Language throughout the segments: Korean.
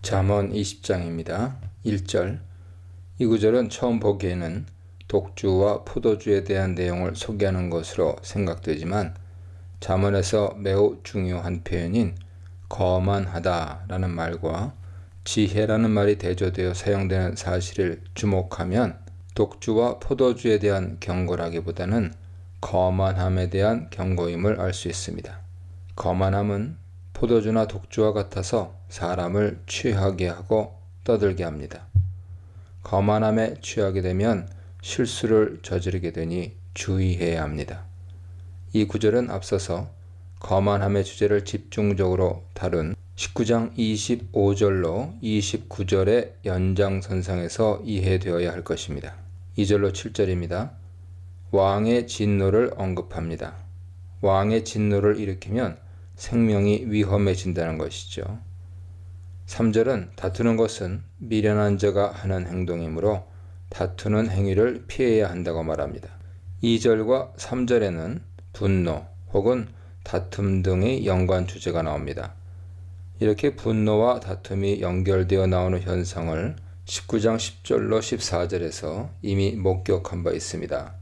잠언 20장입니다. 1절. 이 구절은 처음 보기에는 독주와 포도주에 대한 내용을 소개하는 것으로 생각되지만 잠언에서 매우 중요한 표현인 거만하다 라는 말과 지혜라는 말이 대조되어 사용되는 사실을 주목하면 독주와 포도주에 대한 경고라기보다는 거만함에 대한 경고임을 알 수 있습니다. 거만함은 포도주나 독주와 같아서 사람을 취하게 하고 떠들게 합니다. 거만함에 취하게 되면 실수를 저지르게 되니 주의해야 합니다. 이 구절은 앞서서 거만함의 주제를 집중적으로 다룬 19장 25절로 29절의 연장선상에서 이해되어야 할 것입니다. 2절로 7절입니다. 왕의 진노를 언급합니다. 왕의 진노를 일으키면 생명이 위험해진다는 것이죠. 3절은 다투는 것은 미련한 자가 하는 행동이므로 다투는 행위를 피해야 한다고 말합니다. 2절과 3절에는 분노 혹은 다툼 등의 연관 주제가 나옵니다. 이렇게 분노와 다툼이 연결되어 나오는 현상을 19장 10절로 14절에서 이미 목격한 바 있습니다.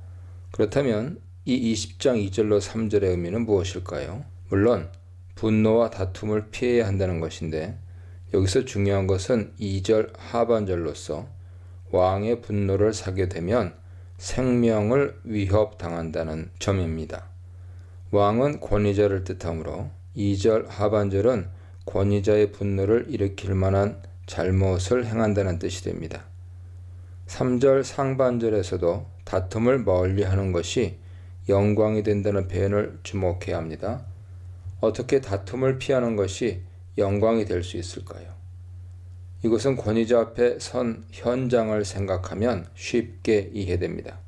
그렇다면 이 20장 2절로 3절의 의미는 무엇일까요? 물론 분노와 다툼을 피해야 한다는 것인데 여기서 중요한 것은 2절 하반절로서 왕의 분노를 사게 되면 생명을 위협당한다는 점입니다. 왕은 권위자를 뜻하므로 2절 하반절은 권위자의 분노를 일으킬 만한 잘못을 행한다는 뜻이 됩니다. 3절 상반절에서도 다툼을 멀리하는 것이 영광이 된다는 표현을 주목해야 합니다. 어떻게 다툼을 피하는 것이 영광이 될 수 있을까요? 이것은 권위자 앞에 선 현장을 생각하면 쉽게 이해됩니다.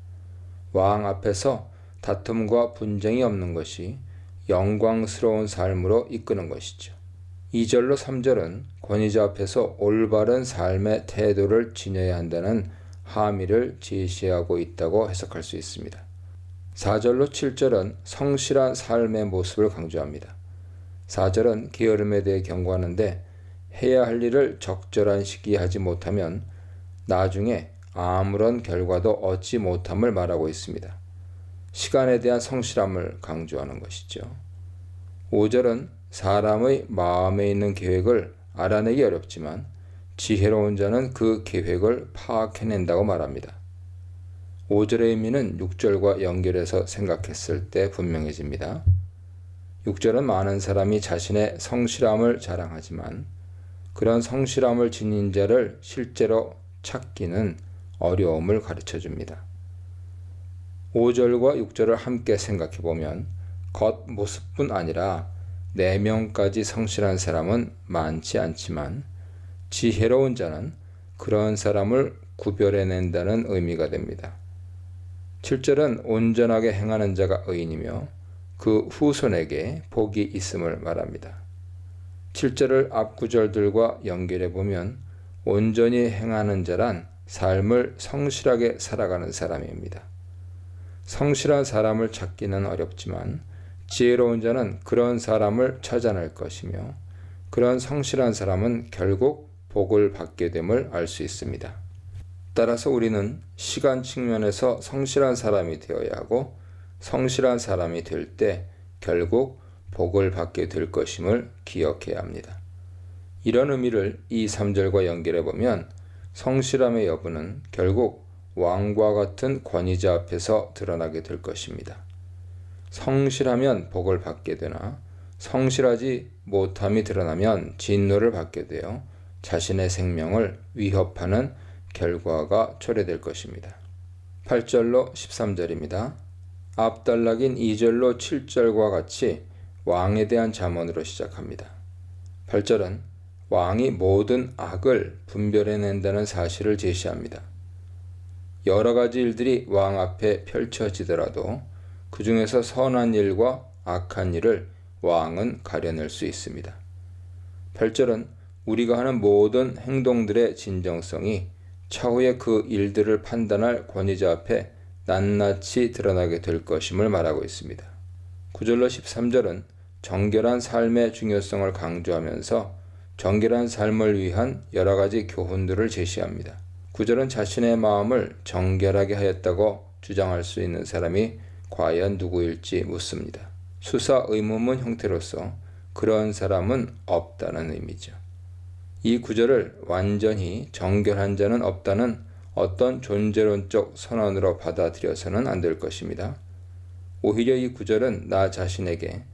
왕 앞에서 다툼과 분쟁이 없는 것이 영광스러운 삶으로 이끄는 것이죠. 2절로 3절은 권위자 앞에서 올바른 삶의 태도를 지녀야 한다는 함의를 제시하고 있다고 해석할 수 있습니다. 4절로 7절은 성실한 삶의 모습을 강조합니다. 4절은 게으름에 대해 경고하는데 해야 할 일을 적절한 시기에 하지 못하면 나중에 아무런 결과도 얻지 못함을 말하고 있습니다. 시간에 대한 성실함을 강조하는 것이죠. 5절은 사람의 마음에 있는 계획을 알아내기 어렵지만 지혜로운 자는 그 계획을 파악해낸다고 말합니다. 5절의 의미는 6절과 연결해서 생각했을 때 분명해집니다. 6절은 많은 사람이 자신의 성실함을 자랑하지만 그런 성실함을 지닌 자를 실제로 찾기는 어려움을 가르쳐줍니다. 5절과 6절을 함께 생각해보면 겉모습뿐 아니라 내면까지 성실한 사람은 많지 않지만 지혜로운 자는 그런 사람을 구별해낸다는 의미가 됩니다. 7절은 온전하게 행하는 자가 의인이며 그 후손에게 복이 있음을 말합니다. 7절을 앞 구절들과 연결해 보면 온전히 행하는 자란 삶을 성실하게 살아가는 사람입니다. 성실한 사람을 찾기는 어렵지만 지혜로운 자는 그런 사람을 찾아낼 것이며 그런 성실한 사람은 결국 복을 받게 됨을 알 수 있습니다. 따라서 우리는 시간 측면에서 성실한 사람이 되어야 하고 성실한 사람이 될 때 결국 복을 받게 될 것임을 기억해야 합니다. 이런 의미를 이 3절과 연결해 보면 성실함의 여부는 결국 왕과 같은 권위자 앞에서 드러나게 될 것입니다. 성실하면 복을 받게 되나 성실하지 못함이 드러나면 진노를 받게 되어 자신의 생명을 위협하는 결과가 초래될 것입니다. 8절로 13절입니다. 앞단락인 2절로 7절과 같이 왕에 대한 잠언으로 시작합니다. 8절은 왕이 모든 악을 분별해낸다는 사실을 제시합니다. 여러 가지 일들이 왕 앞에 펼쳐지더라도 그 중에서 선한 일과 악한 일을 왕은 가려낼 수 있습니다. 8절은 우리가 하는 모든 행동들의 진정성이 차후에 그 일들을 판단할 권위자 앞에 낱낱이 드러나게 될 것임을 말하고 있습니다. 9절로 13절은 정결한 삶의 중요성을 강조하면서 정결한 삶을 위한 여러 가지 교훈들을 제시합니다. 구절은 자신의 마음을 정결하게 하였다고 주장할 수 있는 사람이 과연 누구일지 묻습니다. 수사 의문문 형태로서 그런 사람은 없다는 의미죠. 이 구절을 완전히 정결한 자는 없다는 어떤 존재론적 선언으로 받아들여서는 안 될 것입니다. 오히려 이 구절은 나 자신에게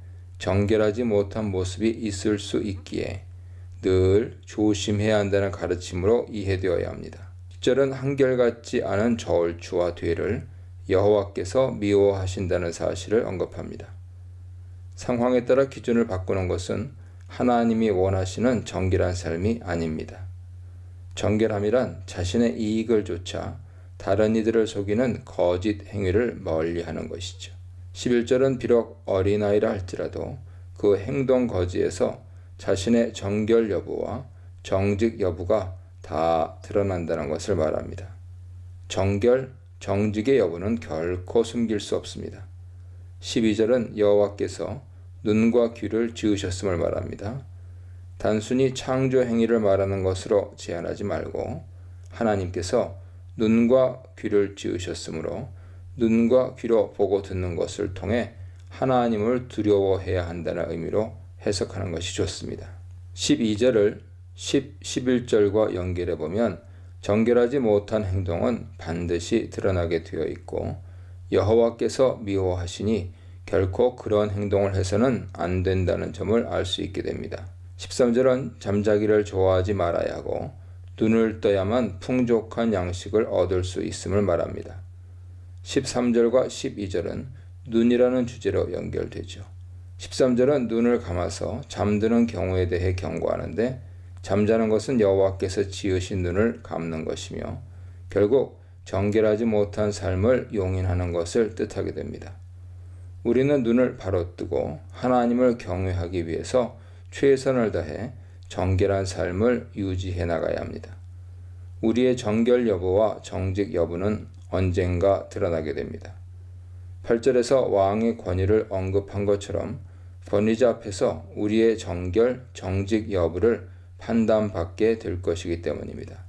정결하지 못한 모습이 있을 수 있기에 늘 조심해야 한다는 가르침으로 이해되어야 합니다. 10절은 한결같지 않은 저울추와 뒤를 여호와께서 미워하신다는 사실을 언급합니다. 상황에 따라 기준을 바꾸는 것은 하나님이 원하시는 정결한 삶이 아닙니다. 정결함이란 자신의 이익을 좇아 다른 이들을 속이는 거짓 행위를 멀리하는 것이죠. 11절은 비록 어린아이라 할지라도 그 행동 거지에서 자신의 정결 여부와 정직 여부가 다 드러난다는 것을 말합니다. 정결, 정직의 여부는 결코 숨길 수 없습니다. 12절은 여호와께서 눈과 귀를 지으셨음을 말합니다. 단순히 창조 행위를 말하는 것으로 제한하지 말고 하나님께서 눈과 귀를 지으셨으므로 눈과 귀로 보고 듣는 것을 통해 하나님을 두려워해야 한다는 의미로 해석하는 것이 좋습니다. 12절을 11절과 연결해 보면 정결하지 못한 행동은 반드시 드러나게 되어 있고 여호와께서 미워하시니 결코 그런 행동을 해서는 안 된다는 점을 알 수 있게 됩니다. 13절은 잠자기를 좋아하지 말아야 하고 눈을 떠야만 풍족한 양식을 얻을 수 있음을 말합니다. 13절과 12절은 눈이라는 주제로 연결되죠. 13절은 눈을 감아서 잠드는 경우에 대해 경고하는데 잠자는 것은 여호와께서 지으신 눈을 감는 것이며 결국 정결하지 못한 삶을 용인하는 것을 뜻하게 됩니다. 우리는 눈을 바로 뜨고 하나님을 경외하기 위해서 최선을 다해 정결한 삶을 유지해 나가야 합니다. 우리의 정결 여부와 정직 여부는 언젠가 드러나게 됩니다. 8절에서 왕의 권위를 언급한 것처럼 권위자 앞에서 우리의 정결, 정직 여부를 판단받게 될 것이기 때문입니다.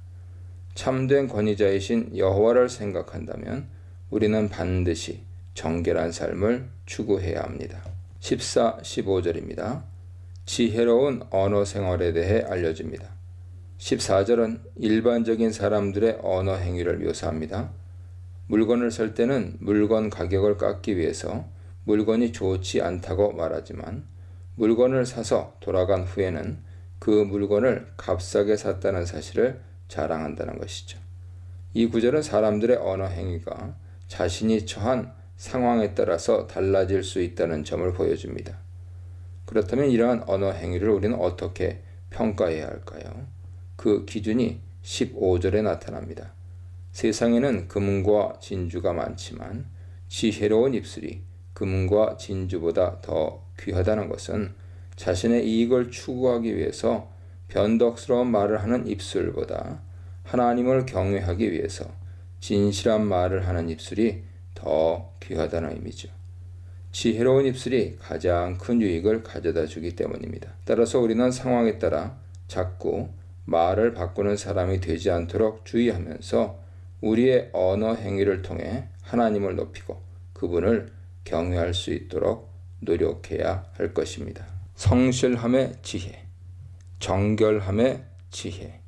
참된 권위자이신 여호와를 생각한다면 우리는 반드시 정결한 삶을 추구해야 합니다. 14, 15절입니다. 지혜로운 언어 생활에 대해 알려줍니다. 14절은 일반적인 사람들의 언어 행위를 묘사합니다. 물건을 살 때는 물건 가격을 깎기 위해서 물건이 좋지 않다고 말하지만 물건을 사서 돌아간 후에는 그 물건을 값싸게 샀다는 사실을 자랑한다는 것이죠. 이 구절은 사람들의 언어 행위가 자신이 처한 상황에 따라서 달라질 수 있다는 점을 보여줍니다. 그렇다면 이러한 언어 행위를 우리는 어떻게 평가해야 할까요? 그 기준이 15절에 나타납니다. 세상에는 금과 진주가 많지만 지혜로운 입술이 금과 진주보다 더 귀하다는 것은 자신의 이익을 추구하기 위해서 변덕스러운 말을 하는 입술보다 하나님을 경외하기 위해서 진실한 말을 하는 입술이 더 귀하다는 의미죠. 지혜로운 입술이 가장 큰 유익을 가져다 주기 때문입니다. 따라서 우리는 상황에 따라 자꾸 말을 바꾸는 사람이 되지 않도록 주의하면서 우리의 언어 행위를 통해 하나님을 높이고 그분을 경외할 수 있도록 노력해야 할 것입니다. 성실함의 지혜, 정결함의 지혜,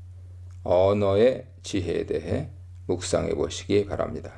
언어의 지혜에 대해 묵상해 보시기 바랍니다.